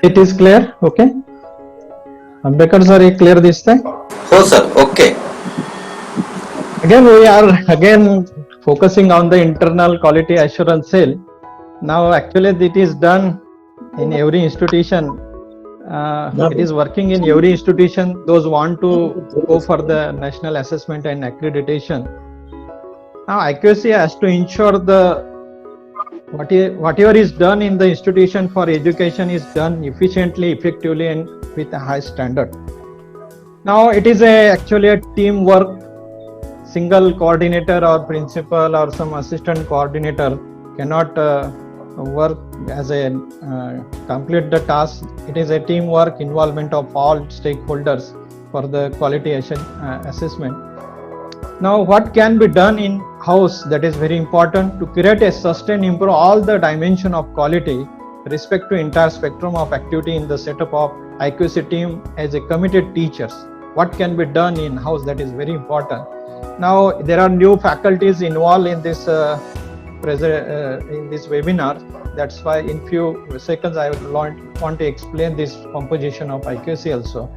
It is clear, okay? Ambekar sir, is clear this time? हो sir, okay. Again, we are again focusing on the internal quality assurance cell. Now, actually, it is done in every institution. It is working in every institution. Those want to go for the national assessment and accreditation. Now, accuracy has to ensure the whatever is done in the institution for education is done efficiently, effectively, and with a high standard. Now, it is actually a teamwork. Single coordinator or principal or some assistant coordinator cannot work as a complete the task. It is a teamwork, involvement of all stakeholders for the quality assessment. Now, what can be done in house, that is very important to create a sustain, improve all the dimension of quality respect to entire spectrum of activity in the setup of IQAC team as a committed teachers. What can be done in house, that is very important. Now, there are new faculties involved in this webinar. That's why in few seconds I want to explain this composition of IQAC also.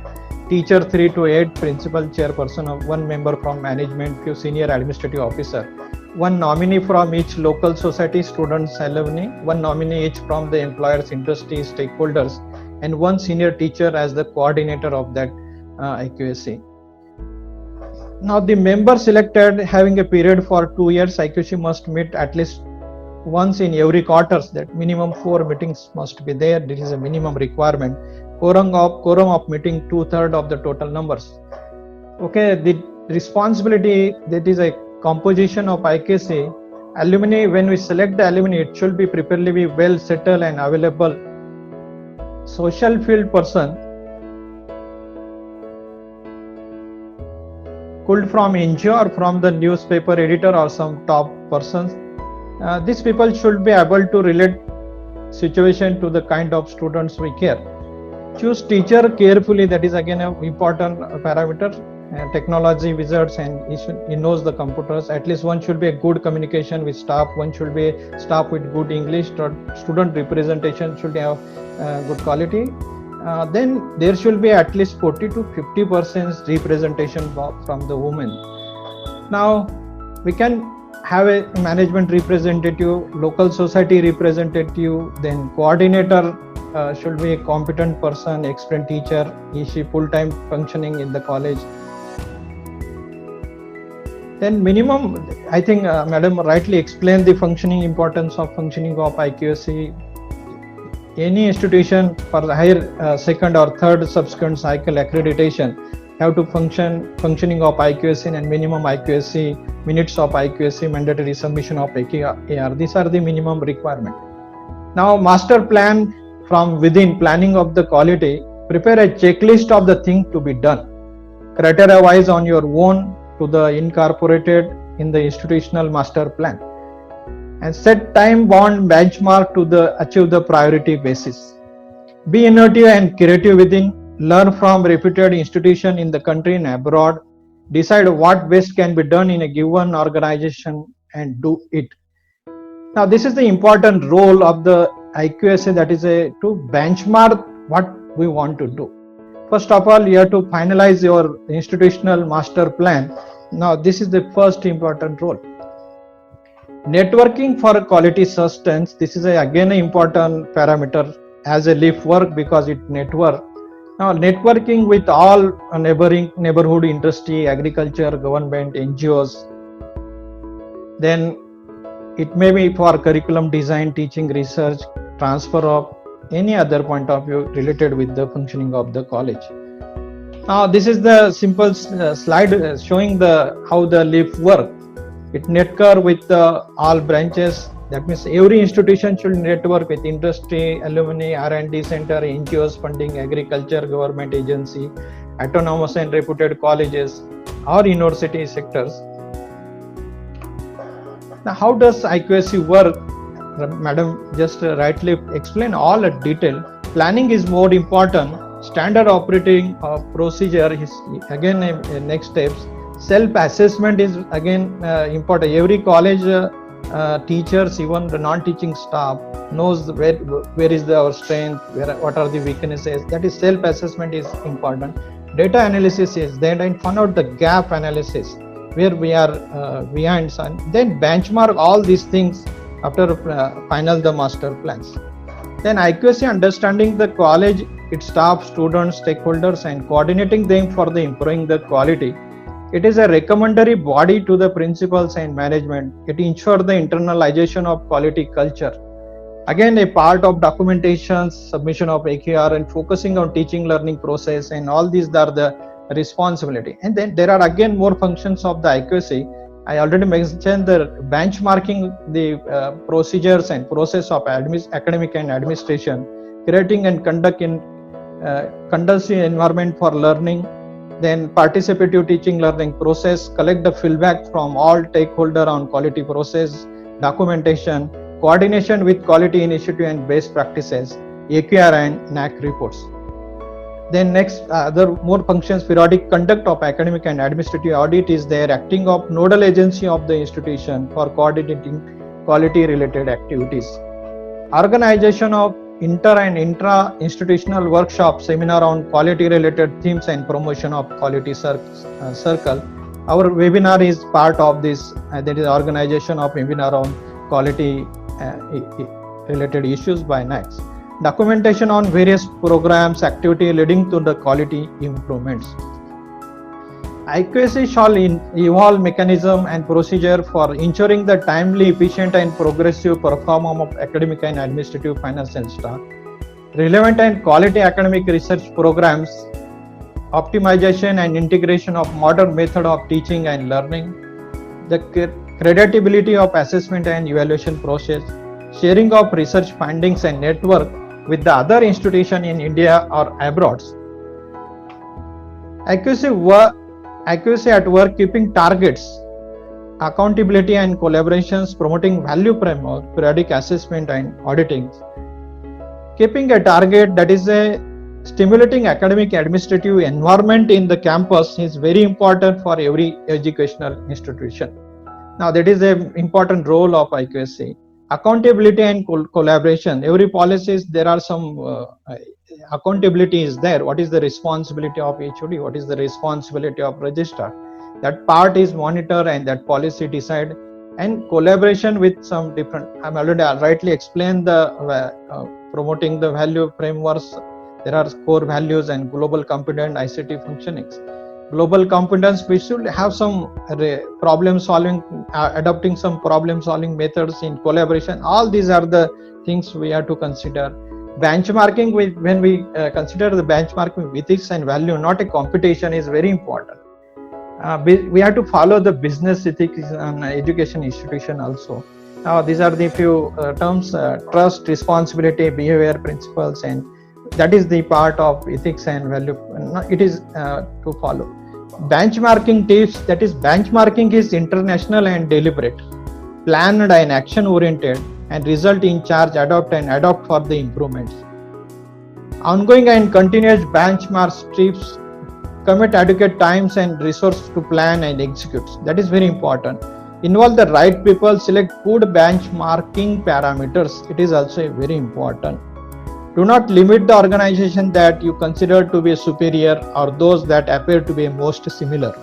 Teacher 3 to 8, principal chairperson of 1 member from management, few senior administrative officer, 1 nominee from each local society, students, alumni, 1 nominee each from the employers, industry, stakeholders, and 1 senior teacher as the coordinator of that IQAC. Now, the member selected having a period for 2 years, IQAC must meet at least once in every quarters. That minimum 4 meetings must be there. This is a minimum requirement. Quorum of meeting 2/3 of the total numbers. Okay, the responsibility, that is a composition of IQAC. Alumni, when we select the alumni, it should be preferably be well settled and available. Social field person pulled from NGO or from the newspaper editor or some top persons. These people should be able to relate situation to the kind of students we care. Choose teacher carefully, that is again an important parameter. Technology wizards and he knows the computers. At least one should be a good communication with staff. One should be staff with good English. Student representation should have good quality. Then there should be at least 40 to 50% representation from the women. Now, we can have a management representative, local society representative, then coordinator should be a competent person, experienced teacher, she full-time functioning in the college. Then minimum, I think Madam rightly explained the importance of functioning of IQAC. Any institution for the higher second or third subsequent cycle accreditation have to functioning of IQAC and minimum IQAC, minutes of IQAC, mandatory submission of AR. These are the minimum requirement. Now, master plan from within, planning of the quality, prepare a checklist of the thing to be done. Criteria wise on your own to the incorporated in the institutional master plan. And set time bound benchmark to achieve the priority basis. Be innovative and creative within. Learn from reputed institution in the country and abroad. Decide what best can be done in a given organization and do it. Now, this is the important role of the IQAC, that is to benchmark what we want to do. First of all, you have to finalize your institutional master plan. Now, this is the first important role. Networking for quality sustenance, this is again an important parameter as a leaf work because it network. Now, networking with all neighborhood industry, agriculture, government, NGOs. Then it may be for curriculum design, teaching, research, transfer of any other point of view related with the functioning of the college. Now, this is the simple slide showing how the leaf work. It network with all branches. That means every institution should network with industry, alumni, R&D center, NGOs, funding, agriculture, government agency, autonomous and reputed colleges or university sectors. Now, how does IQAC work? Madam just rightly explained all in detail. Planning is more important. Standard operating procedure is again next steps. Self-assessment is again important. Every college teachers, even the non-teaching staff, knows where is our strength, what are the weaknesses. That is self-assessment is important. Data analysis is then, and find out the gap analysis where we are behind, and then benchmark all these things after final the master plans. Then IQAC, understanding the college, its staff, students, stakeholders, and coordinating them for the improving the quality. It is a recommendatory body to the principals and management. It ensures the internalization of quality culture. Again, a part of documentation, submission of AQR, and focusing on teaching learning process, and all these are the responsibility. And then there are again more functions of the IQAC. I already mentioned the benchmarking the procedures and process of academic and administration, creating and conducting conducive environment for learning, then participative teaching learning process, collect the feedback from all stakeholders on quality process, documentation, coordination with quality initiative and best practices, AQR and NAC reports. Then next, other more functions, periodic conduct of academic and administrative audit is there, acting of nodal agency of the institution for coordinating quality related activities. Organization of inter and intra institutional workshop, seminar on quality related themes and promotion of quality circle. Our webinar is part of this, that is organization of webinar on quality related issues by NACS. Documentation on various programs, activity leading to the quality improvements. IQAC shall evolve mechanism and procedure for ensuring the timely, efficient and progressive performance of academic and administrative financial staff, relevant and quality academic research programs, optimization and integration of modern method of teaching and learning, the credibility of assessment and evaluation process, sharing of research findings and network with the other institution in India or abroad. IQAC at work, keeping targets, accountability and collaborations, promoting value framework, periodic assessment and auditing. Keeping a target, that is a stimulating academic administrative environment in the campus, is very important for every educational institution. Now that is an important role of IQAC. Accountability and collaboration. Every policies, there are some accountability is there. What is the responsibility of HOD? What is the responsibility of registrar? That part is monitor and that policy decide, and collaboration with some different. I'm already rightly explained the promoting the value frameworks. There are core values and global competent ICT functionings. Global competence, we should have some problem solving, adopting some problem solving methods in collaboration. All these are the things we have to consider. Benchmarking, when we consider the benchmarking with ethics and value, not a competition, is very important. We have to follow the business ethics and education institution also. Now these are the few terms, trust, responsibility, behavior principles, and that is the part of ethics and value. It is to follow. Benchmarking tips, that is benchmarking is international and deliberate, planned and action oriented, and result in charge, adopt for the improvements. Ongoing and continuous benchmark tips, commit adequate times and resources to plan and execute. That is very important. Involve the right people, select good benchmarking parameters. It is also very important. Do not limit the organization that you consider to be superior or those that appear to be most similar.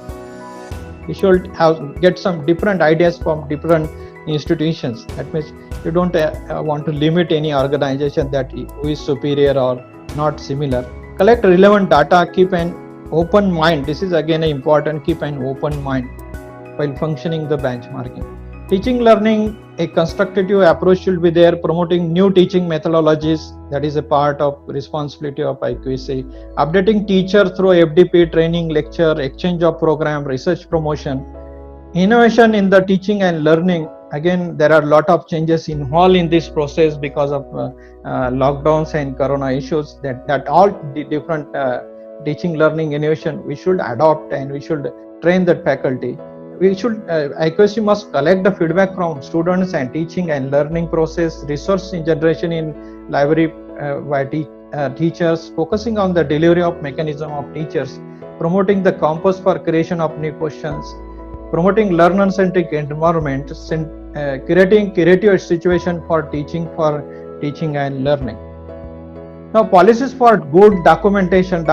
You should get some different ideas from different institutions. That means you don't want to limit any organization that who is superior or not similar. Collect relevant data, keep an open mind. This is again important, keep an open mind while functioning the benchmarking. Teaching learning, a constructive approach should be there, promoting new teaching methodologies. That is a part of responsibility of IQAC. Updating teacher through FDP, training, lecture, exchange of program, research promotion. Innovation in the teaching and learning. Again, there are a lot of changes involved in this process because of lockdowns and corona issues. That all the different teaching, learning, innovation, we should adopt and we should train that faculty. IQAC must collect the feedback from students and teaching and learning process, resource generation in library by teachers, focusing on the delivery of mechanism of teachers, promoting the campus for creation of new questions, promoting learner-centric environment, creative situation for teaching and learning. Now, policies for good documentation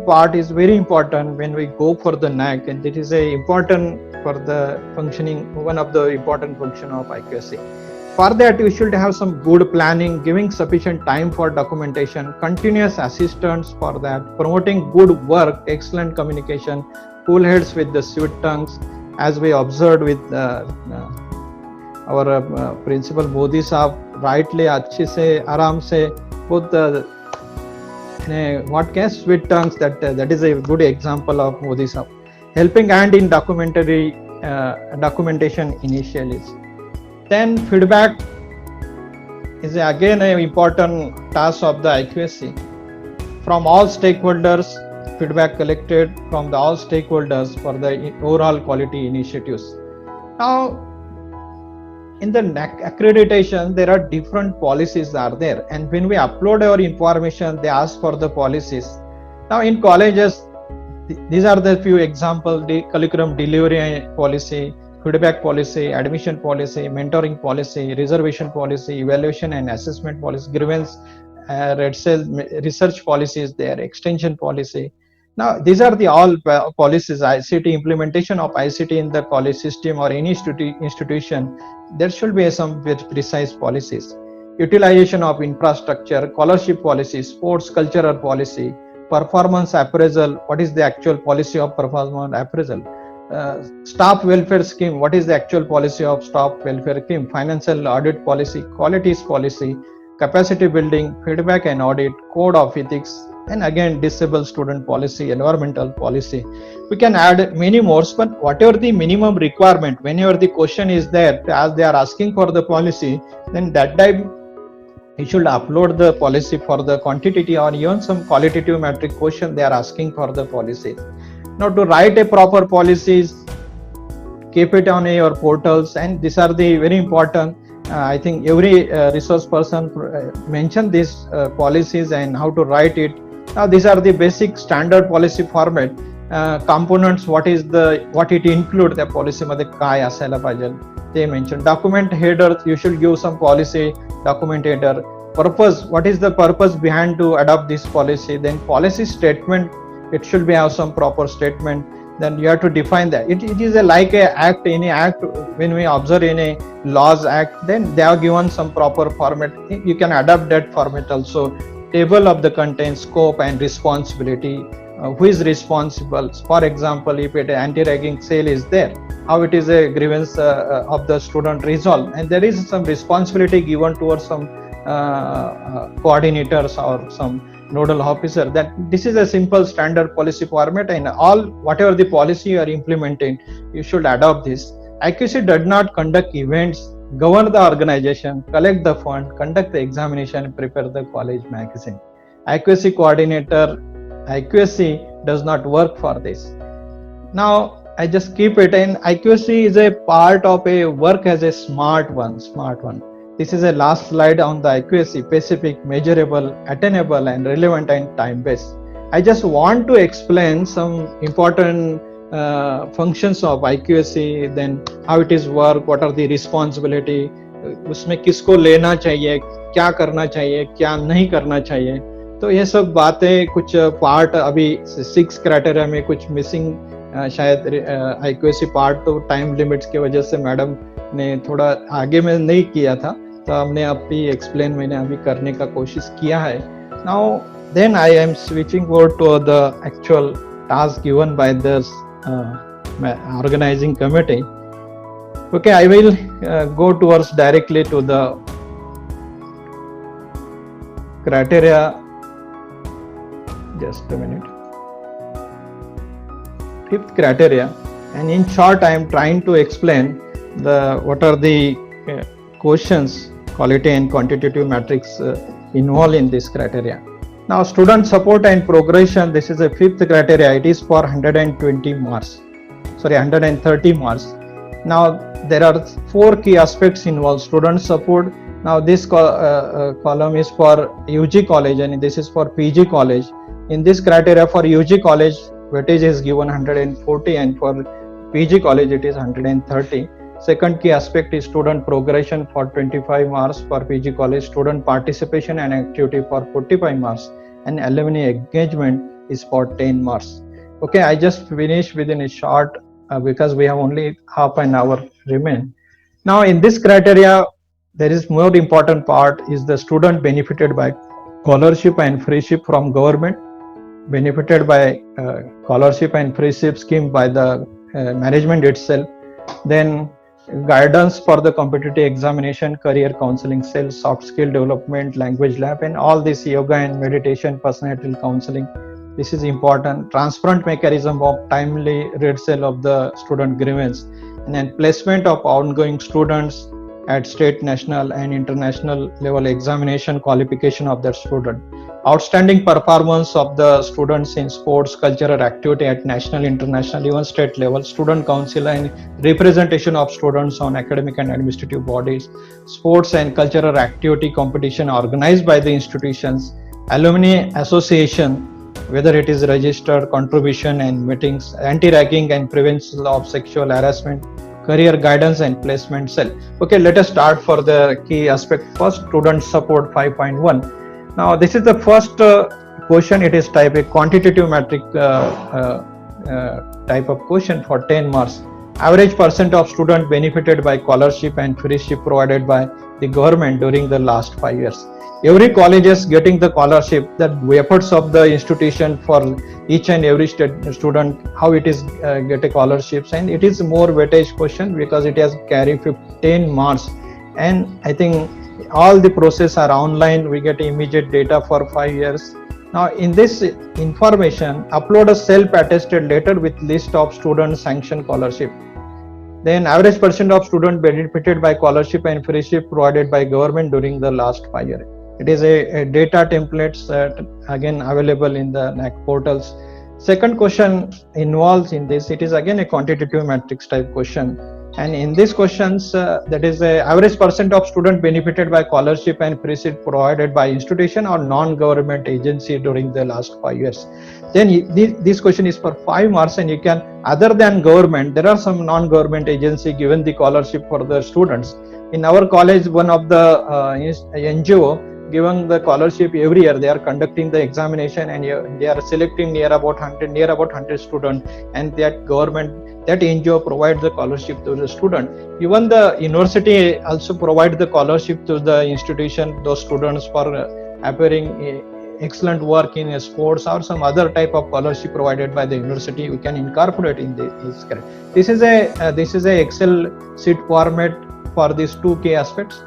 part is very important when we go for the NAC, and it is a important for the functioning, one of the important function of IQSC. For that, we should have some good planning, giving sufficient time for documentation, continuous assistance for that, promoting good work, excellent communication, cool heads with the sweet tongues, as we observed with our principal Modi Saab, rightly, अच्छे से, आराम से, both what can sweet tongues, that is a good example of Modi Saab. Helping hand in documentation initially. Then feedback is again an important task of the IQSC. From all stakeholders, feedback collected from the all stakeholders for the overall quality initiatives. Now, in the NAC accreditation, there are different policies are there, and when we upload our information, they ask for the policies. Now, in colleges, these are the few examples: the curriculum delivery policy, feedback policy, admission policy, mentoring policy, reservation policy, evaluation and assessment policy, grievance, red cell research policies there, extension policy. Now, these are the all policies. ICT implementation of ICT in the college system or any institution, there should be some very precise policies. Utilization of infrastructure, scholarship policy, sports cultural policy, performance appraisal. What is the actual policy of performance appraisal? Staff welfare scheme. What is the actual policy of staff welfare scheme? Financial audit policy, qualities policy, capacity building, feedback and audit, code of ethics, and again disabled student policy, environmental policy. We can add many more, but whatever the minimum requirement, whenever the question is there, as they are asking for the policy, then that time you should upload the policy for the quantitative or even some qualitative metric question they are asking for the policies. Now, to write a proper policies, keep it on your portals, and these are the very important. I think every resource person mentioned these policies and how to write it. Now, these are the basic standard policy format. Components, what it include the policy मध्ये काय असायला पाहिजे ते mention. Document header, you should give some policy document header. Purpose, what is the purpose behind to adopt this policy? Then policy statement, it should be have some proper statement. Then you have to define that. It is like a act, any act, when we observe any laws act, then they have given some proper format. You can adapt that format also. Table of the content, scope and responsibility. Who is responsible? For example, if an anti-ragging cell is there, how it is a grievance of the student resolved, and there is some responsibility given towards some coordinators or some nodal officer. That this is a simple standard policy format, and all whatever the policy you are implementing, you should adopt this. IQC does not conduct events, govern the organization, collect the fund, conduct the examination, prepare the college magazine. IQC coordinator, IQSC does not work for this. Now, I just keep it in. IQSC is a part of a work as a smart one. This is a last slide on the IQSC: specific, measurable, attainable, and relevant and time-based. I just want to explain some important functions of IQSC, then how it is work, what are the responsibility, उसमें किसको लेना चाहिए, क्या करना चाहिए, क्या नहीं करना चाहिए. तो ये सब बातें कुछ पार्ट अभी 6 क्राइटेरिया में कुछ मिसिंग शायद IQSC पार्ट तो टाइम लिमिट्स की वजह से मैडम ने थोड़ा आगे में नहीं किया था, तो हमने अभी एक्सप्लेन मैंने अभी करने का कोशिश किया है. Now then I am switching over to the actual task given by this organizing committee. Okay, I will go towards directly to the criteria. Just a minute. 5th criteria, and in short I am trying to explain what are the questions, quality and quantitative metrics involved in this criteria. Now, student support and progression, this is a 5th criteria. It is for 130 marks. Now, there are 4 key aspects involved. Student support. Now, this column is for UG college and this is for PG college. In this criteria, for UG college, weightage is given 140 and for PG college it is 130. Second key aspect is student progression for 25 marks for PG college, student participation and activity for 45 marks, and alumni engagement is for 10 marks. Okay, I just finished within a short because we have only half an hour remain. Now in this criteria, there is more important part is the student benefited by scholarship and freeship from government, benefited by scholarship and freeship scheme by the management itself, then guidance for the competitive examination, career counseling cell, soft skill development, language lab, and all this yoga and meditation, personality counseling. This is important. Transparent mechanism of timely redressal of the student grievance, and then placement of ongoing students at state, national, and international level examination qualification of their student. Outstanding performance of the students in sports, cultural activity at national, international, even state level, student council and representation of students on academic and administrative bodies, sports and cultural activity competition organized by the institutions, alumni association, whether it is registered contribution and meetings, anti-ragging and prevention of sexual harassment, career guidance and placement cell. Okay, let us start for the key aspect. First, student support 5.1. Now, this is the first question. It is type a quantitative metric type of question for 10 marks. Average percent of student benefited by scholarship and freeship provided by the government during the last 5 years. Every college is getting the scholarship, the efforts of the institution for each and every student, how it is get a scholarships, and it is more weightage question because it has carry 15 marks, and I think all the process are online. We get immediate data for 5 years. Now in this information, upload a self-attested letter with list of student sanctioned scholarship. Then average percent of student benefited by scholarship and freeship provided by government during the last 5 years. It is a data templates again available in the NAC portals. Second question involves in this, it is again a quantitative matrix type question. And in these questions, that is a average percent of student benefited by scholarship and freeship provided by institution or non-government agency during the last 5 years. Then this question is for 5 marks, and you can, other than government, there are some non-government agency given the scholarship for the students. In our college, one of the NGO given the scholarship every year. They are conducting the examination and they are selecting near about 100 students, and that government, that NGO provides the scholarship to the student. Even the university also provide the scholarship to the institution, those students for appearing excellent work in sports or some other type of scholarship provided by the university. We can incorporate in this. This is a Excel sheet format for these two key aspects.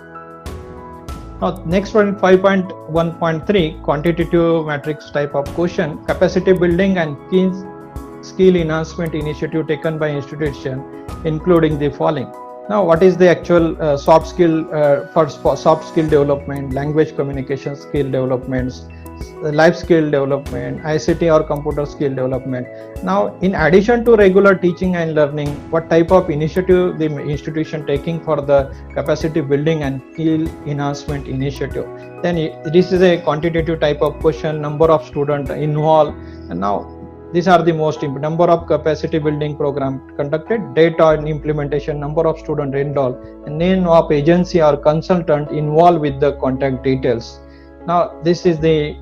Now next one, 5.1.3 quantitative matrix type of question, capacity building and key skill enhancement initiative taken by institution, including the following. Now what is the actual soft skill for soft skill development, language communication skill developments, life skill development, ICT or computer skill development. Now in addition to regular teaching and learning, what type of initiative the institution taking for the capacity building and skill enhancement initiative. Then this is a quantitative type of question, number of students involved, and now these are the most important. Number of capacity building program conducted, date on implementation, number of students enrolled, and name of agency or consultant involved with the contact details. Now this is the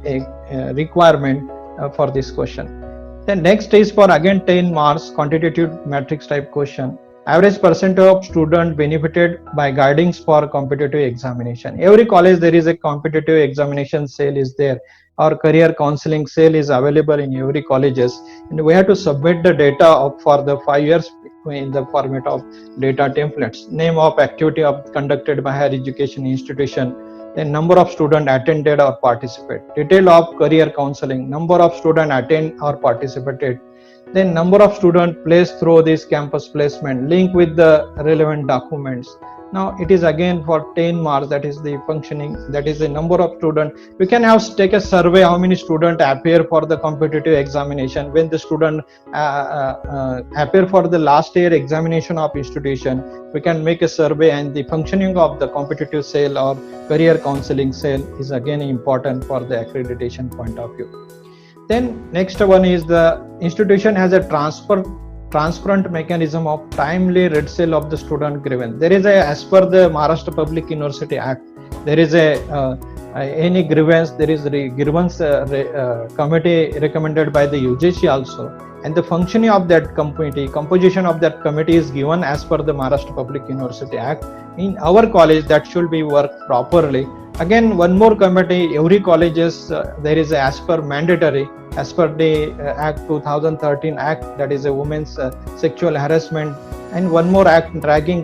requirement for this question. Then next is for again 10 marks quantitative matrix type question. Average percent of student benefited by guidance for competitive examination. Every college there is a competitive examination cell is there, or career counseling cell is available in every colleges, and we have to submit the data for the 5 years in the format of data templates. Name of activity conducted by higher education institution, then number of students attended or participated, detail of career counseling, number of students attend or participated, then number of students placed through this campus placement, link with the relevant documents. Now it is again for 10 marks, that is the functioning, that is the number of students. We can have take a survey how many students appear for the competitive examination. When the student appear for the last year examination of institution, we can make a survey, and the functioning of the competitive cell or career counseling cell is again important for the accreditation point of view. Then next one is the institution has a transfer transparent mechanism of timely redressal of the student grievance. There is as per the Maharashtra Public University Act, there is any grievance, there is grievance committee recommended by the UGC also, and the functioning of that committee, composition of that committee is given as per the Maharashtra Public University Act. In our college, that should be worked properly. Again, one more committee, every colleges, there is as per mandatory, as per the Act 2013 Act, that is a women's sexual harassment, and one more act, ragging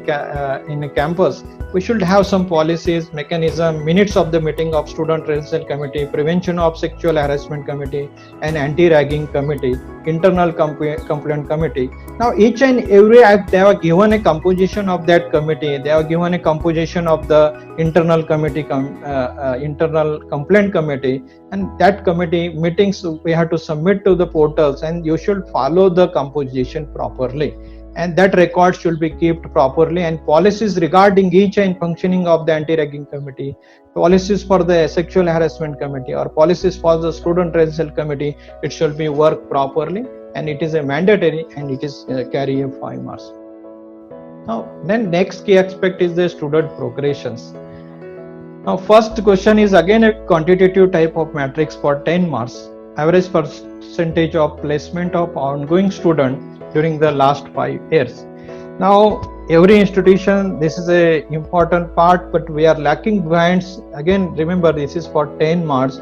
in a campus. We should have some policies, mechanism, minutes of the meeting of student redressal committee, prevention of sexual harassment committee, and anti-ragging committee, internal complaint committee. Now each and every act, they have given a composition of that committee, they have given a composition of the internal committee, internal complaint committee, and that committee meetings we have to submit to the portals, and you should follow the composition properly, and that record should be kept properly, and policies regarding each and functioning of the anti-ragging committee, policies for the sexual harassment committee, or policies for the student redressal committee, it should be worked properly, and it is a mandatory, and it is carry a 5 marks. Now then next key aspect is the student progressions. Now first question is again a quantitative type of matrix for 10 marks, average percentage of placement of ongoing student during the last 5 years. Now every institution, this is a important part, but we are lacking behind. Again, remember this is for 10 marks.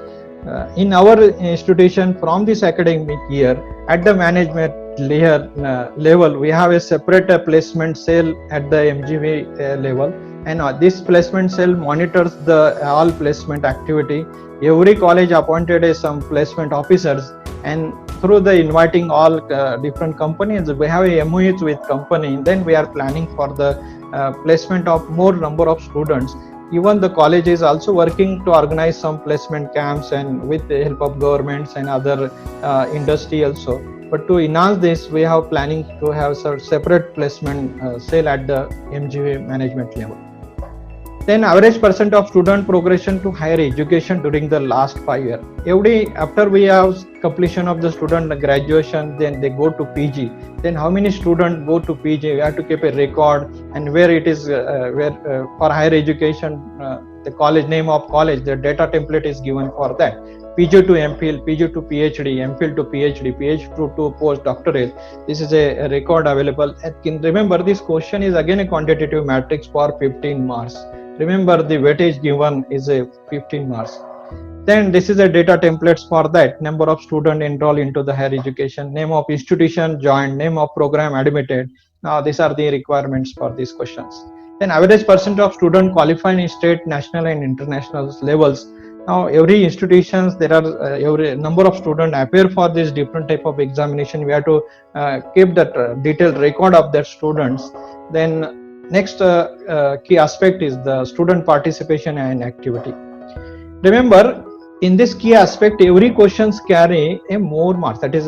In our institution, from this academic year, at the management level, we have a separate placement cell at the MGV level, and this placement cell monitors the all placement activity. Every college appointed some placement officers, and through the inviting all different companies, we have a MOUs with company, then we are planning for the placement of more number of students. Even the college is also working to organize some placement camps, and with the help of governments and other industry also. But to enhance this, we have planning to have separate placement cell at the MGV management level. Then average percent of student progression to higher education during the last 5 years. After we have completion of the student graduation, then they go to PG. Then how many students go to PG? We have to keep a record, and where it is for higher education, the college name of college, the data template is given for that. PG to MPhil, PG to PhD, MPhil to PhD, PhD to postdoctoral. This is a record available. And remember, this question is again a quantitative matrix for 15 marks. Remember, the weightage given is a 15 marks. Then this is a data templates for that. Number of students enrolled into the higher education, name of institution joined, name of program admitted. Now these are the requirements for these questions. Then average percent of students qualifying in state, national and international levels. Now every institutions, there are every number of students appear for this different type of examination. We have to keep that detailed record of their students. Then next key aspect is the student participation and activity. Remember, in this key aspect, every questions carry a more marks, that is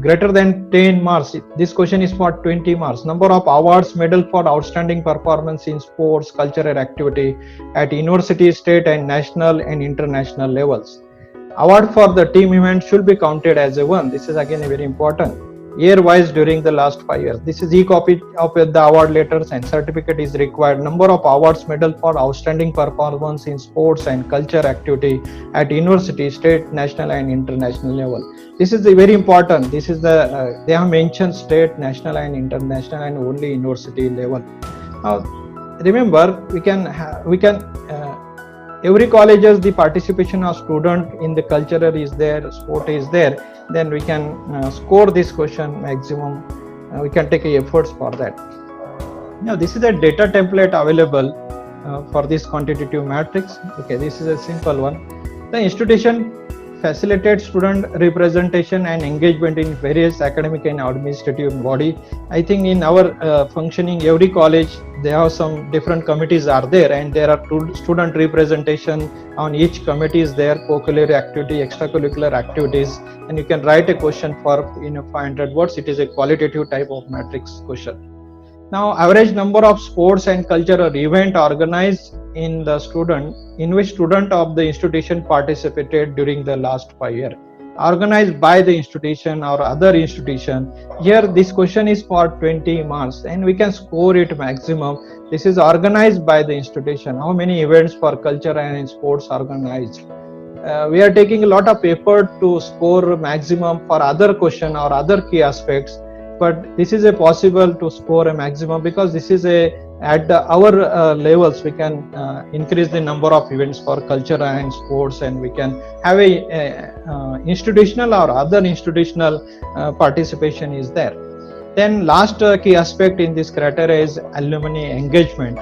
greater than 10 marks. This question is for 20 marks. Number of awards, medal for outstanding performance in sports, cultural activity at university, state and national and international levels. Award for the team event should be counted as a one. This is again very important. Year-wise during the last 5 years. This is e-copy of the award letters and certificate is required. Number of awards, medal for outstanding performance in sports and culture activity at university, state, national and international level. This is the very important. This is the they have mentioned state, national and international and only university level. Now remember, we can every colleges, the participation of student in the cultural is there, sport is there, then we can score this question maximum. We can take efforts for that. Now this is a data template available for this quantitative matrix. Okay, this is a simple one. The institution facilitates student representation and engagement in various academic and administrative body. I think in our functioning, every college, they have some different committees are there, and there are student representation on each committee is there, co-curricular activity, extracurricular activities, and you can write a question for 500 words. It is a qualitative type of matrix question. Now average number of sports and cultural event organized in which student of the institution participated during the last 5 years. organized by the institution or other institution. Here this question is for 20 marks and we can score it maximum. This is organized by the institution. How many events for culture and sports organized? We are taking a lot of effort to score maximum for other question or other key aspects, but this is a possible to score a maximum because this is a at our levels we can increase the number of events for culture and sports, and we can have a institutional or other institutional participation is there. Then last key aspect in this criteria is alumni engagement.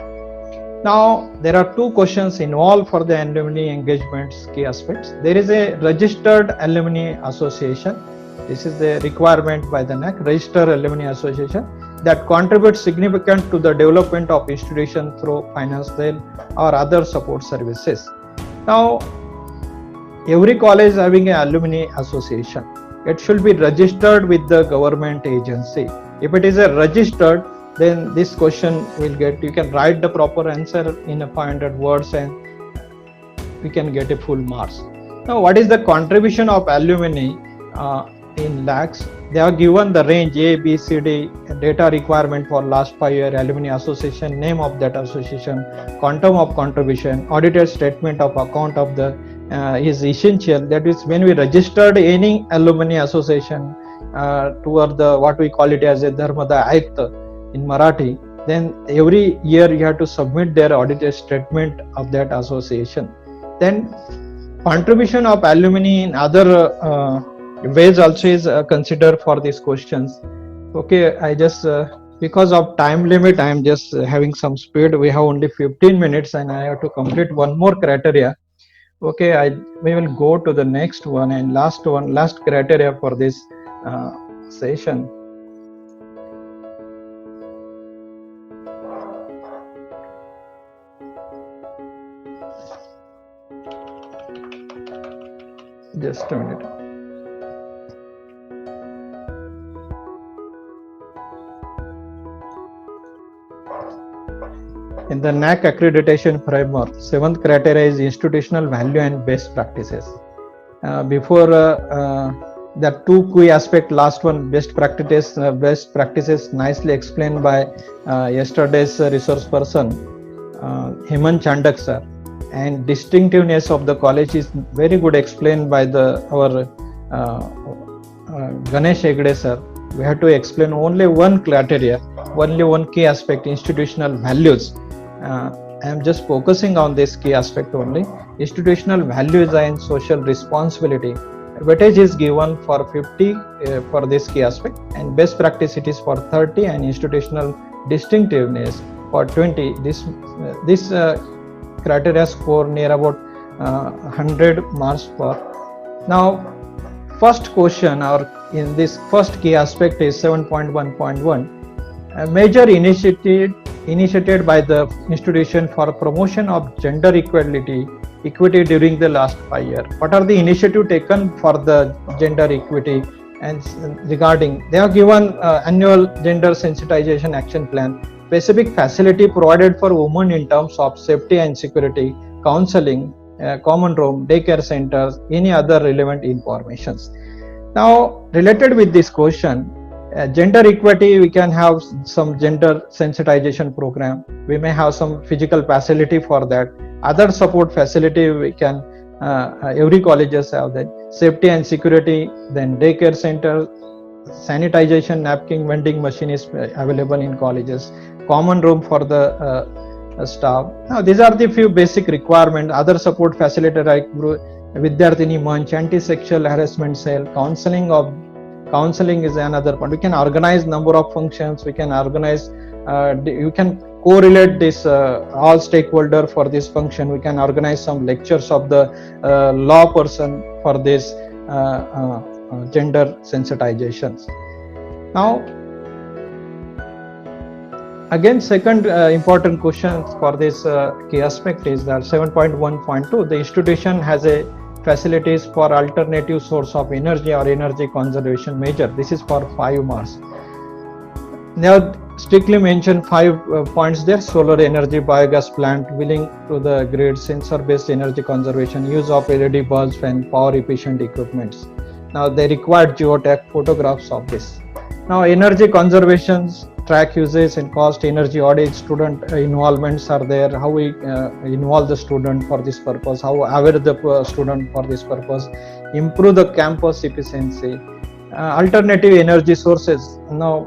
Now there are two questions involved for the alumni engagements key aspects. There is a registered alumni association. This is the requirement by the NAAC, registered alumni association, that contributes significant to the development of institution through financial or other support services. Now every college having an alumni association, it should be registered with the government agency. If it is a registered, then this question will get, you can write the proper answer in a 500 words and we can get a full marks. Now what is the contribution of alumni in lakhs? They are given the range A, B, C, D, data requirement for last 5 year alumni association, name of that association, quantum of contribution, audited statement of account of the is essential. That is, when we registered any alumni association toward the what we call it as a Dharmada Ayukt in Marathi, then every year you have to submit their audited statement of that association. Then contribution of alumni in other ways also is considered for these questions. Okay, I just because of time limit I am just having some speed. We have only 15 minutes and I have to complete one more criteria. Okay, we will go to the next one and last criteria for this session. Just a minute. In the NAAC accreditation framework, seventh criteria is institutional value and best practices. Before there are two key aspects. Last one, best practices nicely explained by yesterday's resource person, Hemant Chandak sir. And distinctiveness of the college is very good explained by our Ganesh Hegde sir. We have to explain only one criteria, only one key aspect, institutional values. I am just focusing on this key aspect only. Institutional values and social responsibility. Weightage is given for 50 for this key aspect, and best practice it is for 30, and institutional distinctiveness for 20. This criteria score near about 100 marks per. Now, first question or in this first key aspect is 7.1.1. A major initiated by the institution for promotion of gender equity during the last 5 years. What are the initiatives taken for the gender equity? And regarding, they have given annual gender sensitization action plan, specific facility provided for women in terms of safety and security, counseling, common room, daycare centers, any other relevant informations. Now, related with this question, gender equity, we can have some gender sensitization program. We may have some physical facility for that. Other support facility we can, every colleges have that. Safety and security, then daycare center, sanitization, napkin vending machine is available in colleges. Common room for the staff. Now these are the few basic requirements. Other support facility like Vidyarthini Manch, anti-sexual harassment cell, counseling is another point. We can organize number of functions. We can organize. You can correlate this all stakeholder for this function. We can organize some lectures of the law person for this gender sensitizations. Now, again, second important question for this key aspect is that 7.1.2. The institution has a facilities for alternative source of energy or energy conservation measure. This is for 5 marks. Now strictly mentioned 5 points there: solar energy, biogas plant, willing to the grid, sensor based energy conservation, use of LED bulbs and power efficient equipments. Now they required geotech photographs of this. Now energy conservation, track uses and cost, energy audit, student involvements are there. How we involve the student for this purpose, how aware the student for this purpose, improve the campus efficiency, alternative energy sources. Now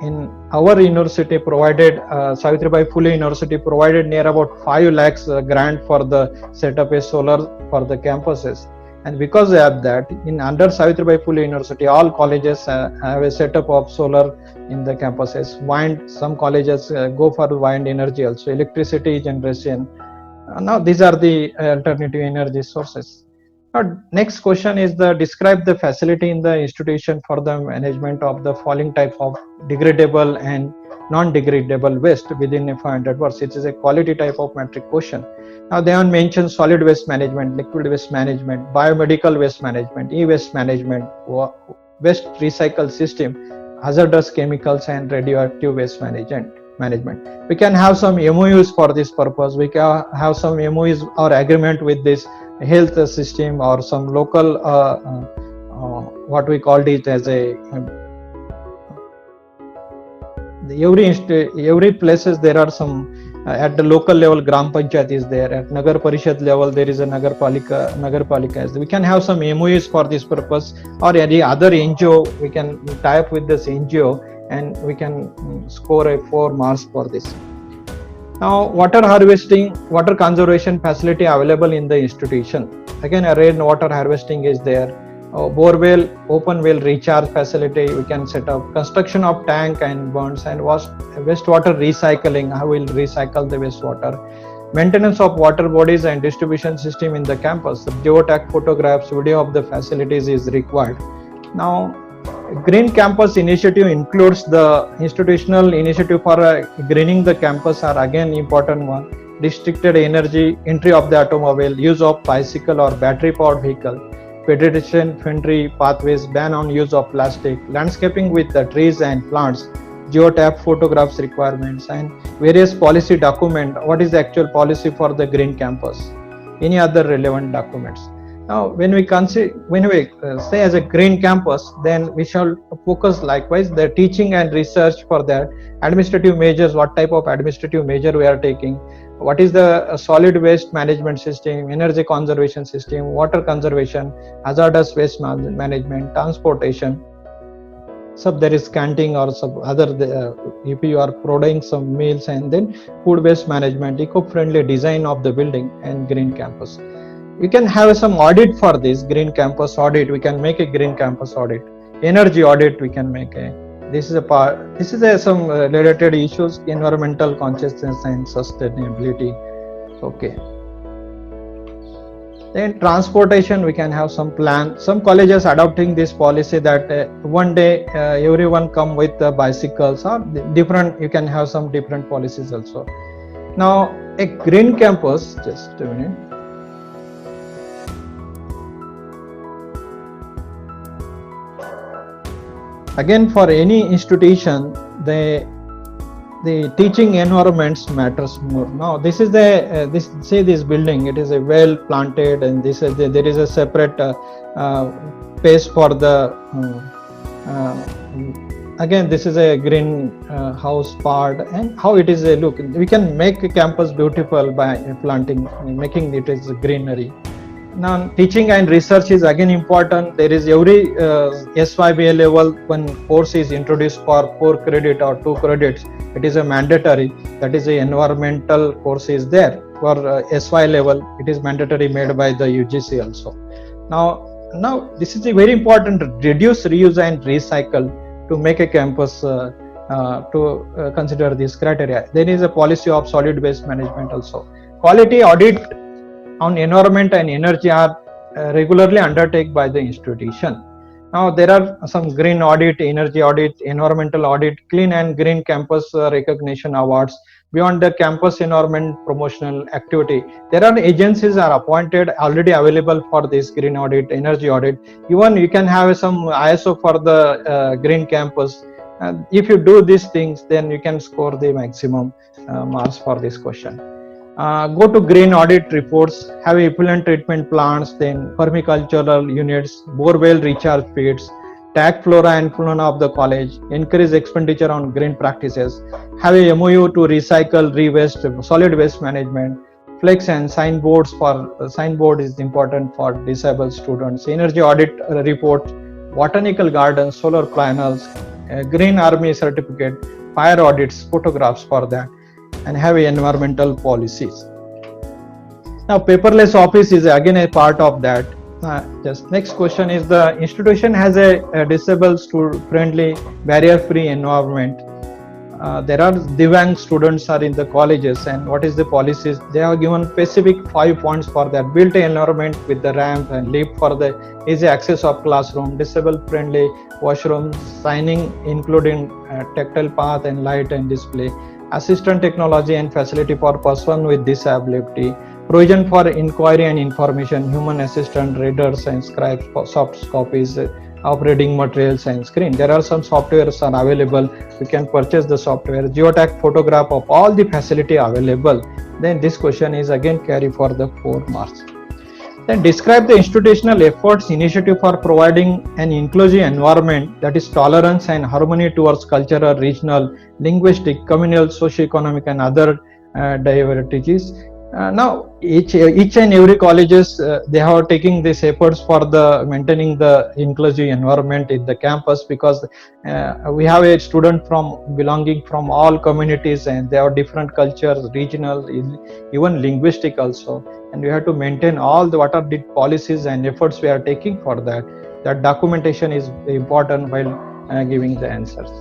in our university provided, Savitribai Phule University provided near about 5 lakhs grant for the setup a solar for the campuses. And because of that, in under Savitribai Phule University, all colleges have a setup of solar in the campuses. Wind, some colleges go for wind energy also, electricity generation. Now these are the alternative energy sources. Next question is the describe the facility in the institution for the management of the following type of degradable and non-degradable waste within a 500 words. It is a quality type of metric question. Now they have mentioned solid waste management, liquid waste management, biomedical waste management, e-waste management, waste recycle system, hazardous chemicals and radioactive waste management. We can have some MOUs for this purpose. We can have some MOUs or agreement with this health system or some local what we called it as a every places there are some at the local level gram panchayat is there, at nagar parishad level there is a nagarpalika is there. We can have some MOUs for this purpose, or any other NGO we can tie up with this NGO and we can score a 4 marks for this. Now, water harvesting, water conservation facility available in the institution. Again, a rain water harvesting is there. Borewell, open well recharge facility we can set up. Construction of tank and bunds and wastewater recycling. How we'll recycle the wastewater. Maintenance of water bodies and distribution system in the campus. The geotech photographs, video of the facilities is required. Now, Green Campus Initiative includes the institutional initiative for greening the campus are again important one. Restricted energy, entry of the automobile, use of bicycle or battery powered vehicle, pedestrian friendly pathways, ban on use of plastic, landscaping with the trees and plants, geotap photographs requirements, and various policy document. What is the actual policy for the green campus? Any other relevant documents? Now, when we say as a green campus, then we shall focus likewise the teaching and research for that. Administrative measures, what type of administrative measure we are taking, what is the solid waste management system, energy conservation system, water conservation, hazardous waste management, transportation. So there is canteen or some other, if you are providing some meals, and then food waste management, eco-friendly design of the building and green campus. We can have some audit for this green campus audit. We can make a green campus audit. Energy audit we can make a. This is a part. This is some related issues: environmental consciousness and sustainability. Okay. Then transportation, we can have some plan. Some colleges adopting this policy that one day everyone come with bicycles or different. You can have some different policies also. Now a green campus. Just a minute. Again, for any institution, the teaching environments matters more. Now, this is the this building. It is a well planted, and this is there is a separate space for the. Again, this is a green house part, and how it is a look. We can make a campus beautiful by planting, making it as greenery. Now, teaching and research is again important. There is every SYBA level when course is introduced for 4 credit or 2 credits. It is a mandatory. That is a environmental course is there for SY level. It is mandatory made by the UGC also. Now this is a very important. Reduce, reuse, and recycle to make a campus to consider this criteria. There is a policy of solid waste management also. Quality audit on environment and energy are regularly undertaken by the institution. Now there are some green audit, energy audit, environmental audit, clean and green campus recognition awards. Beyond the campus environment promotional activity, there are agencies are appointed already available for this green audit, energy audit. Even you can have some ISO for the green campus. If you do these things, then you can score the maximum marks for this question. Go to green audit reports, have effluent treatment plants, then permacultural units, borewell recharge pits, tag flora and fauna of the college, encourage expenditure on green practices, have a MOU to recycle, re-waste, solid waste management, flex and signboards for signboard is important for disabled students, energy audit report, botanical gardens, solar panels, green army certificate, fire audits, photographs for that, and have environmental policies. Now, paperless office is again a part of that. Just next question is, the institution has a disabled friendly barrier-free environment. There are Divang students are in the colleges, and what is the policies? They have given specific 5 points for that. Built an environment with the ramp and lift for the easy access of classroom, disabled friendly washrooms, signing including tactile path and light and display, assistant technology and facility for person with disability, provision for inquiry and information, human assistant, readers and scribes, soft copies of reading materials and screen. There are some softwares are available. You can purchase the software. Geotag photograph of all the facility available. Then this question is again carry for the 4 marks. Then describe the institutional efforts initiative for providing an inclusive environment that is tolerance and harmony towards cultural, regional, linguistic, communal, socio-economic and other diversities. Now each and every colleges they are taking these efforts for the maintaining the inclusive environment in the campus, because we have a student from belonging from all communities and they have different cultures, regional, even linguistic also, and we have to maintain all the what are the policies and efforts we are taking for that. That documentation is important while giving the answers.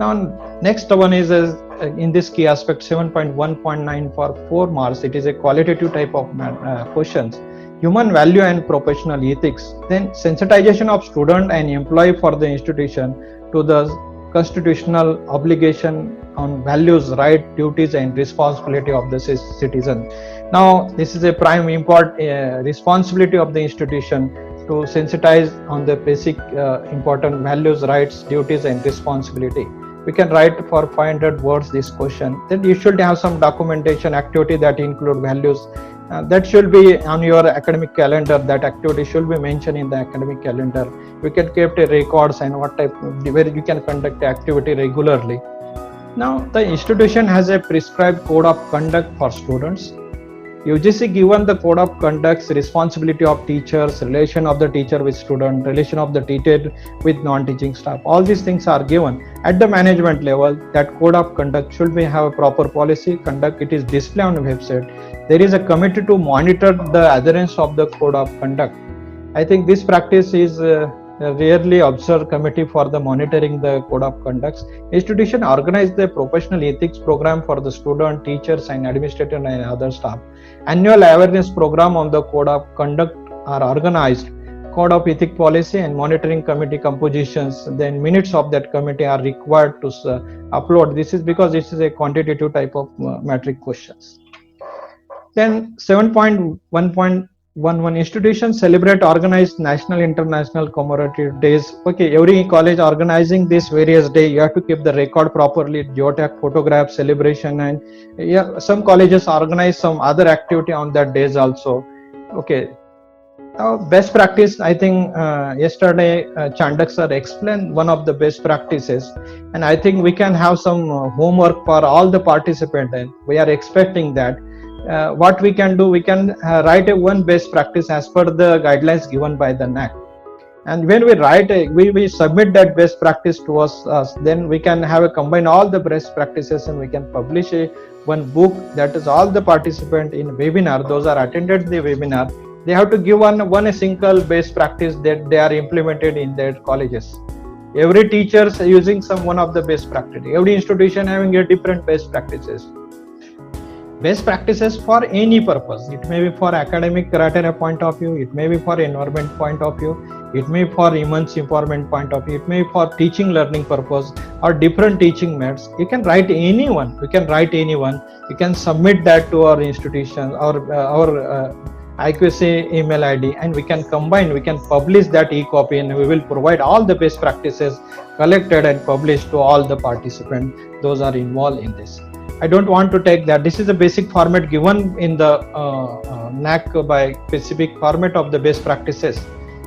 Now next one is in this key aspect 7.1.9 for 4 marks. It is a qualitative type of questions. Human value and professional ethics. Then sensitization of student and employee for the institution to the constitutional obligation on values, right, duties and responsibility of the citizen. Now this is a prime responsibility of the institution to sensitize on the basic important values, rights, duties and responsibility. We can write for 500 words this question. Then you should have some documentation activity that include values. That should be on your academic calendar. That activity should be mentioned in the academic calendar. We can keep the records and what type, where you can conduct the activity regularly. Now the institution has a prescribed code of conduct for students. UGC given the code of conducts, responsibility of teachers, relation of the teacher with student, relation of the teacher with non-teaching staff. All these things are given at the management level. That code of conduct should be have a proper policy conduct. It is displayed on the website. There is a committee to monitor the adherence of the code of conduct. I think this practice is rarely observed committee for the monitoring the code of conducts. Institution organize the professional ethics program for the student, teachers and administrator and other staff. Annual awareness program on the code of conduct are organized. Code of ethic policy and monitoring committee compositions, then minutes of that committee are required to upload. This is because this is a quantitative type of metric questions. Then 7.1.11 institutions celebrate organized national, international commemorative days. Okay, every college organizing this various day, you have to keep the record properly, geotag photograph celebration, and some colleges organize some other activity on that days also. Okay, best practice, I think yesterday Chandak sir explained one of the best practices, and I think we can have some homework for all the participants, and we are expecting that. What we can do, we can write one best practice as per the guidelines given by the NAC, and when we write we submit that best practice to us, then we can have a combine all the best practices and we can publish one book that is all the participant in webinar, those are attended the webinar, they have to give one single best practice that they are implemented in their colleges. Every teacher using some one of the best practice, every institution having a different best practices. Best practices for any purpose. It may be for academic criteria point of view, it may be for environment point of view, it may be for immense empowerment point of view, it may be for teaching learning purpose or different teaching methods. You can write anyone, you can submit that to our institution or our IQC email ID, and we can combine, we can publish that e-copy, and we will provide all the best practices collected and published to all the participants, those are involved in this. I don't want to take that. This is the basic format given in the NAC by specific format of the best practices,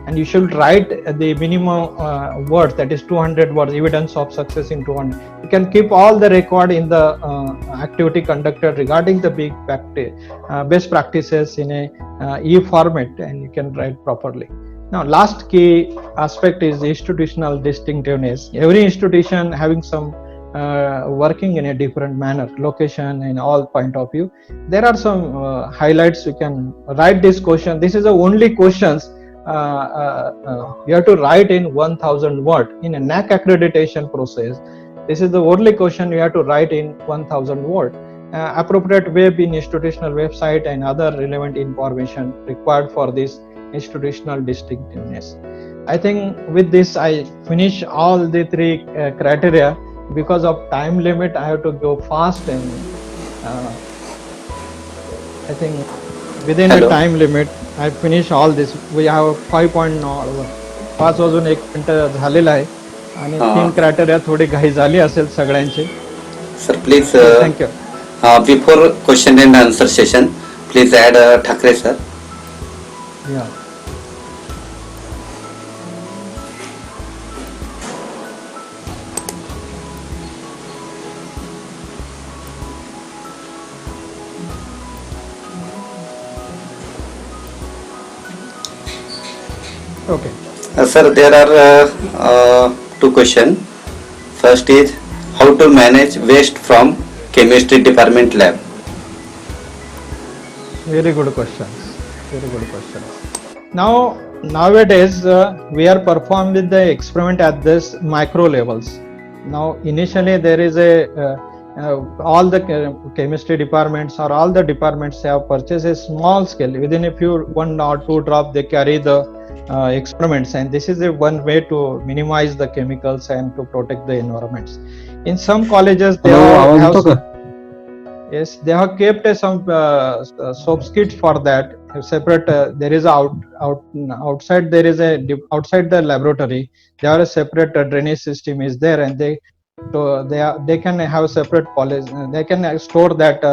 and you should write the minimum words, that is 200 words, evidence of success in 200. You can keep all the record in the activity conducted regarding the best practices in a E format, and you can write properly. Now, last key aspect is institutional distinctiveness. Every institution having some working in a different manner, location in all point of view. There are some highlights. You can write this question. This is the only questions you have to write in 1000 word in a NAC accreditation process. This is the only question you have to write in 1000 word. Appropriate web in institutional website and other relevant information required for this institutional distinctiveness. I think with this I finish all the three criteria. Because of time limit, I have to go fast, and I think within a time limit I finish all this. We have 5.5 वाजून 1 minute झालेला आहे आणि 3 criteria थोडी घाई झाली असेल सगळ्यांची. Sir please thank you. Before question and answer session please Adv Thackeray sir. या Okay. Sir, there are two questions. First is how to manage waste from chemistry department lab. Very good questions. Very good questions. Now, nowadays we are performing the experiment at this micro levels. Now, initially there is all the chemistry departments or all the departments have purchased a small scale. Within a few 1 or 2 drops, they carry the experiments, and this is one way to minimize the chemicals and to protect the environments. In some colleges they they have kept some soap kits for that separate. There is outside there is outside the laboratory there are a separate drainage system is there, and they can have separate policy. They can store that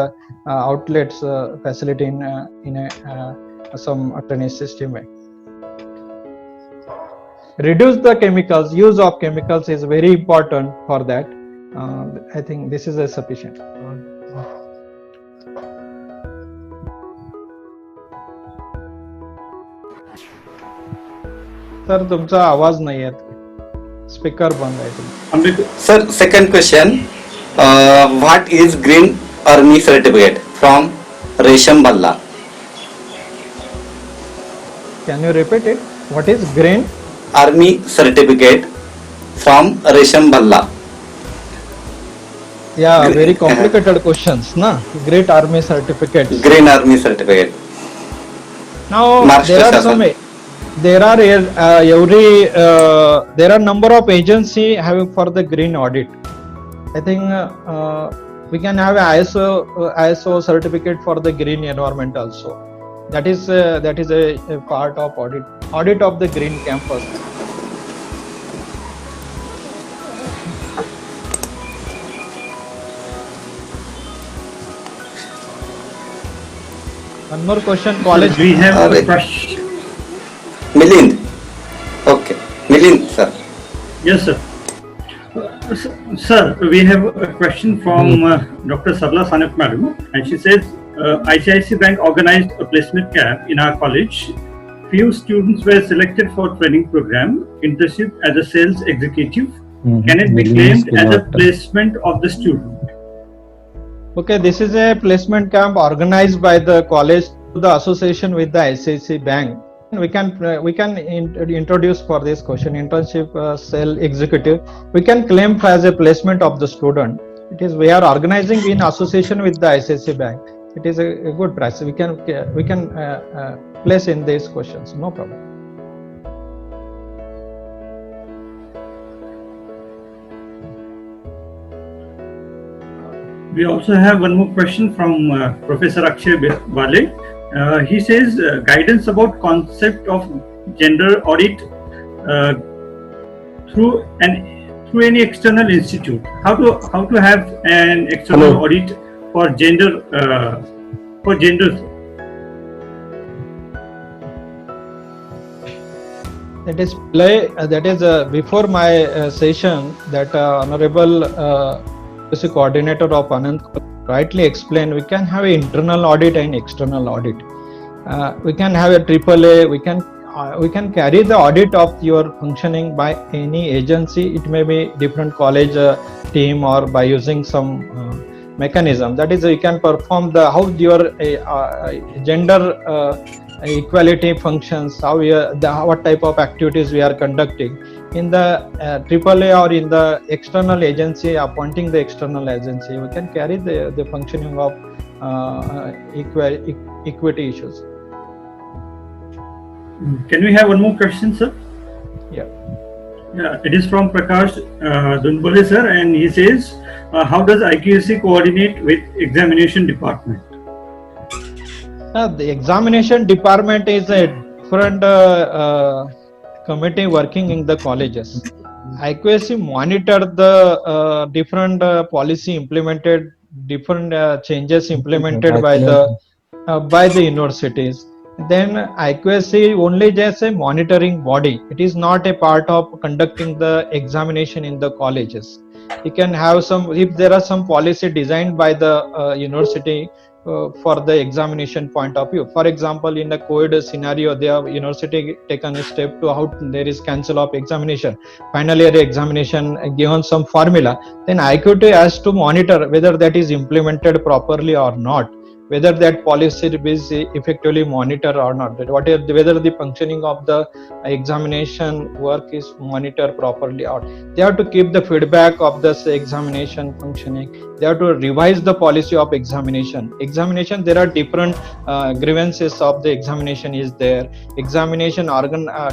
outlets facility in some drainage system. Reduce the chemicals. Use of chemicals is very important for that. I think this is sufficient. Sir तुमचा आवाज नाही येत. Speaker बंद आहे. Sir, second question. What is Green Army certificate from Resham Bhalla? Can you repeat it? What is Green Army certificate from Resham Bhalla? Yeah, very complicated questions, na? Great Army certificate. Green Army certificate. Now there are some. There are there are number of agency having for the green audit. I think we can have ISO certificate for the green environment also. That is a part of audit of the green campus. One more question. College. We have a question. Milind. Okay. Milind, sir. Yes, sir. Sir, we have a question from Dr. Sarla Sanat Madam, and she says ICICI Bank organized a placement camp in our college. Few students were selected for training program, internship as a sales executive. Can it be claimed as a placement of the student? Okay, this is a placement camp organized by the college to the association with the ICICI Bank. We can introduce for this question internship sales executive. We can claim as a placement of the student. It is we are organizing in association with the ICICI Bank. It is a good practice. We can place in these questions. No problem. We also have one more question from Professor Akshay Bale. He says guidance about concept of gender audit through any external institute. How to have an external audit for gender for genders? That is play. That is before my session. That honorable policy coordinator of Anand rightly explained. We can have an internal audit and external audit. We can have a AAA. We can carry the audit of your functioning by any agency. It may be different college team or by using some mechanism. That is, we can perform the how your gender equality functions, how what type of activities we are conducting in the AAA or in the external agency, appointing the external agency. We can carry the functioning of equity issues. Can we have one more question, sir? Yeah. Yeah, it is from Prakash Dunbole, sir, and he says, how does IQAC coordinate with examination department? The examination department is a different committee working in the colleges. IQAC monitor the different policy implemented, different changes implemented by the universities. Then IQAC only just a monitoring body. It is not a part of conducting the examination in the colleges. You can have some, if there are some policy designed by the university for the examination point of view. For example, in the COVID scenario, they have university taken a step to how there is cancel of examination, final year examination, given some formula. Then IQAC has to monitor whether that is implemented properly or not, whether that policy is effectively monitored or not, whether the functioning of the examination work is monitored properly or they have to keep the feedback of this examination functioning. They have to revise the policy of examination. There are different grievances of the examination is there. Examination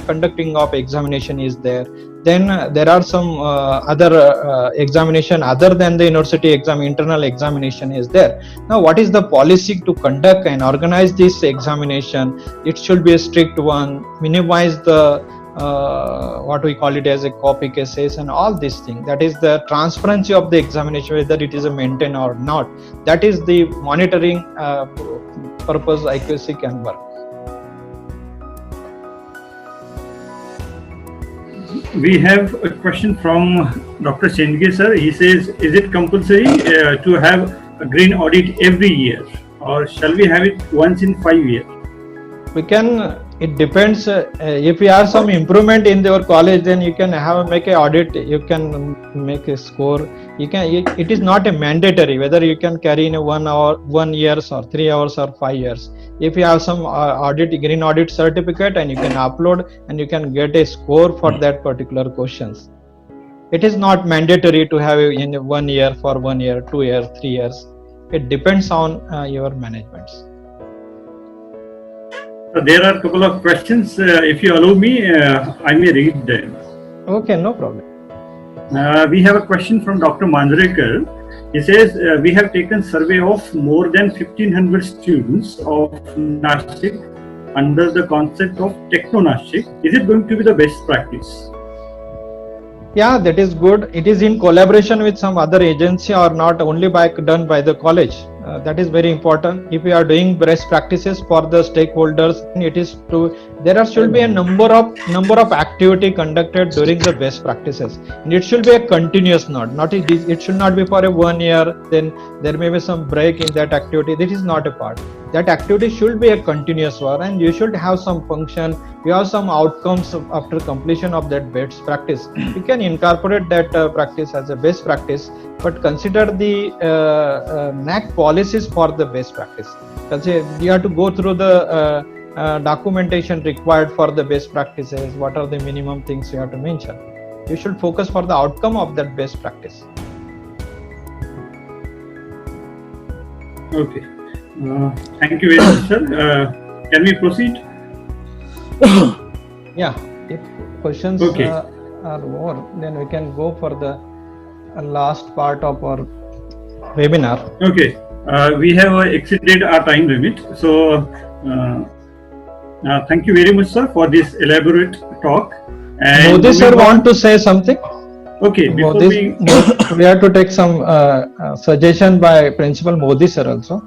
conducting of examination is there. Then there are some other examination other than the university exam, internal examination is there. Now, what is the policy to conduct and organize this examination? It should be a strict one, minimize the what we call it as a copy cases and all these things. That is the transparency of the examination, whether it is a maintained or not. That is the monitoring purpose IQAC can work. We have a question from Dr. Chendge, sir. He says, is it compulsory to have a green audit every year, or shall we have it once in 5 years? We can, it depends. If you have some improvement in your college, then you can make an audit, you can make a score. You can. It is not a mandatory whether you can carry in 1 hour, 1 year or 3 hours or 5 years. If you have some green audit certificate, and you can upload and you can get a score for that particular questions. It is not mandatory to have in 1 year, for 1 year, 2 years, 3 years. It depends on your managements. So there are a couple of questions. If you allow me, I may read them. Okay, no problem. We have a question from Dr. Manjrekar. He says, we have taken survey of more than 1500 students of Nashik under the concept of Techno Nashik. Is it going to be the best practice? Yeah, that is good. It is in collaboration with some other agency or not only done by the college. That is very important. If we are doing best practices for the stakeholders, it is to should be a number of activity conducted during the best practices, and it should be a continuous it should not be for a 1 year, then there may be some break in that activity. This is not a part. That activity should be a continuous one, and you should have some function, you have some outcomes after completion of that best practice. You can incorporate that practice as a best practice, but consider the NAC policies for the best practice. Because you have to go through the documentation required for the best practices. What are the minimum things you have to mention? You should focus for the outcome of that best practice. Okay. Thank you very much, sir. Can we proceed? Yeah, if questions Okay. are more, then we can go for the last part of our webinar. Okay. We have exceeded our time limit. So, thank you very much, sir, for this elaborate talk. And Modi sir want to say something? Okay, before Modi, we have to take some suggestion by Principal Modi sir also.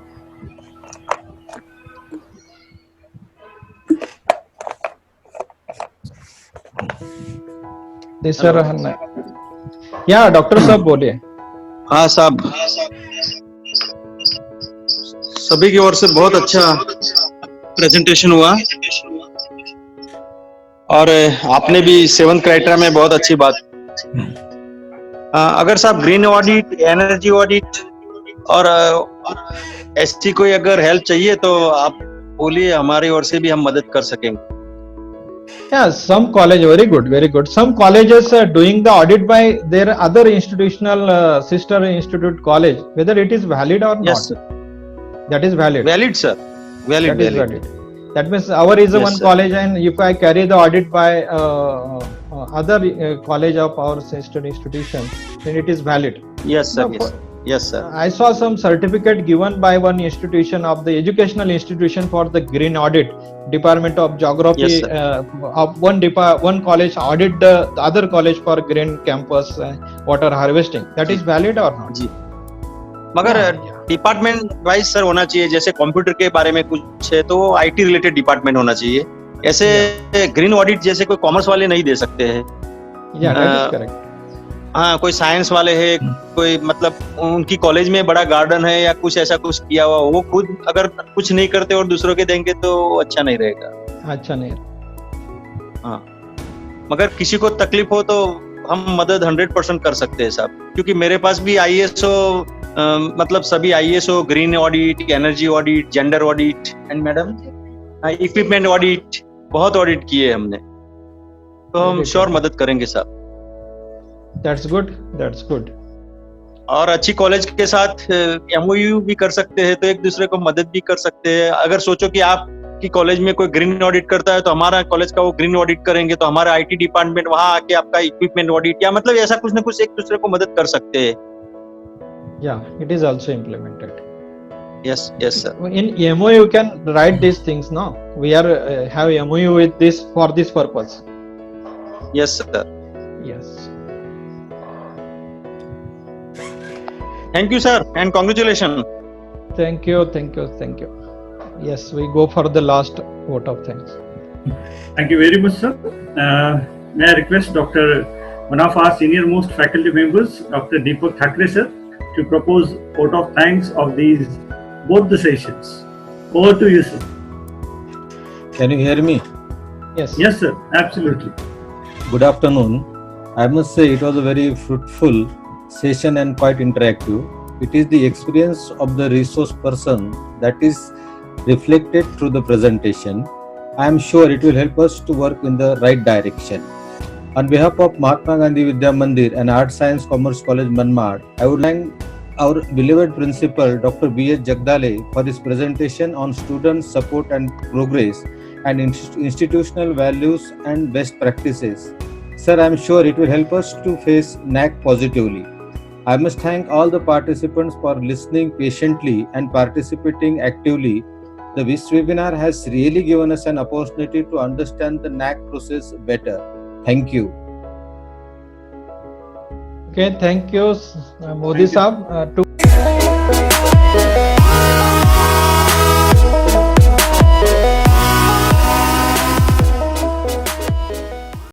This sir, yeah, Doctor साहब बोलिए. हाँ साहब, सभी की ओर से बहुत अच्छा presentation हुआ और आपने भी 7th क्राइटेरिया में बहुत अच्छी बात. अगर साहब ग्रीन ऑडिट, एनर्जी ऑडिट और ऐसी कोई अगर हेल्प चाहिए तो आप बोलिए, हमारी ओर से भी हम मदद कर सकेंगे. Yeah, some college, very good, very good. Some colleges are doing the audit by their other institutional sister institute college, whether it is valid or not. Yes, sir. That is valid. Valid, sir. Valid, That is valid. valid. That means our is Yes, one sir. college, and if I carry the audit by other college of our sister institution, then it is valid. Yes, sir. No, Yes, yes, sir. I saw some certificate given by one institution of the educational institution for the green audit. Department of Geography Yes, sir. of one college audit the other college for green campus water harvesting. That is valid or not? जी, मगर department wise sir होना चाहिए. जैसे computer के बारे में कुछ है तो आईटी रिलेटेड डिपार्टमेंट होना चाहिए. ऐसे ग्रीन ऑडिट जैसे कोई कॉमर्स वाले नहीं दे सकते हैं. Yeah, that is correct. हाँ, कोई साइंस वाले है, कोई मतलब उनकी कॉलेज में बड़ा गार्डन है या कुछ ऐसा कुछ किया हुआ, वो खुद अगर कुछ नहीं करते और दूसरों के देंगे तो अच्छा नहीं रहेगा. अच्छा नहीं. हाँ, मगर किसी को तकलीफ हो तो हम मदद 100% कर सकते हैं साहब, क्योंकि मेरे पास भी आईएसओ मतलब सभी ISO, green audit, energy audit, gender audit and madam equipment audit, बहुत ऑडिट किए हमने, तो हम श्योर मदद करेंगे साहब. That's good. That's good. और अच्छी कॉलेज के साथ एमओयू भी कर सकते हैं, तो एक दूसरे को मदद भी कर सकते हैं. अगर सोचो कि आपकी कॉलेज में कोई ग्रीन ऑडिट करता है तो हमारा कॉलेज का वो ग्रीन ऑडिट करेंगे, तो हमारा आईटी डिपार्टमेंट वहां आके आपका इक्विपमेंट ऑडिट, या मतलब ऐसा कुछ ना कुछ एक दूसरे को मदद कर सकते हैं. Yeah, it is also implemented. Yes, yes sir. In MOU you can write these things. No, we are have MOU with this for this purpose. Yes sir. Yes. Thank you, sir, and congratulations. Thank you, thank you, thank you. Yes, we go for the last vote of thanks. Thank you very much, sir. May I request Dr. one of our senior most faculty members, Dr. Deepak Thakre, sir, to propose vote of thanks of these both the sessions. Over to you, sir. Can you hear me? Yes. Yes, sir. Absolutely. Good afternoon. I must say it was a very fruitful session and quite interactive. It is the experience of the resource person that is reflected through the presentation. I am sure it will help us to work in the right direction. On behalf of Mahatma Gandhi Vidya Mandir and Art Science Commerce College Manmad, I would thank our beloved principal Dr. B.H. Jagdale for his presentation on student support and progress and institutional values and best practices. Sir, I am sure it will help us to face NAAC positively. I must thank all the participants for listening patiently and participating actively. This webinar has really given us an opportunity to understand the NAAC process better. Thank you. Okay, thank you, Modi Thank you. Saab. To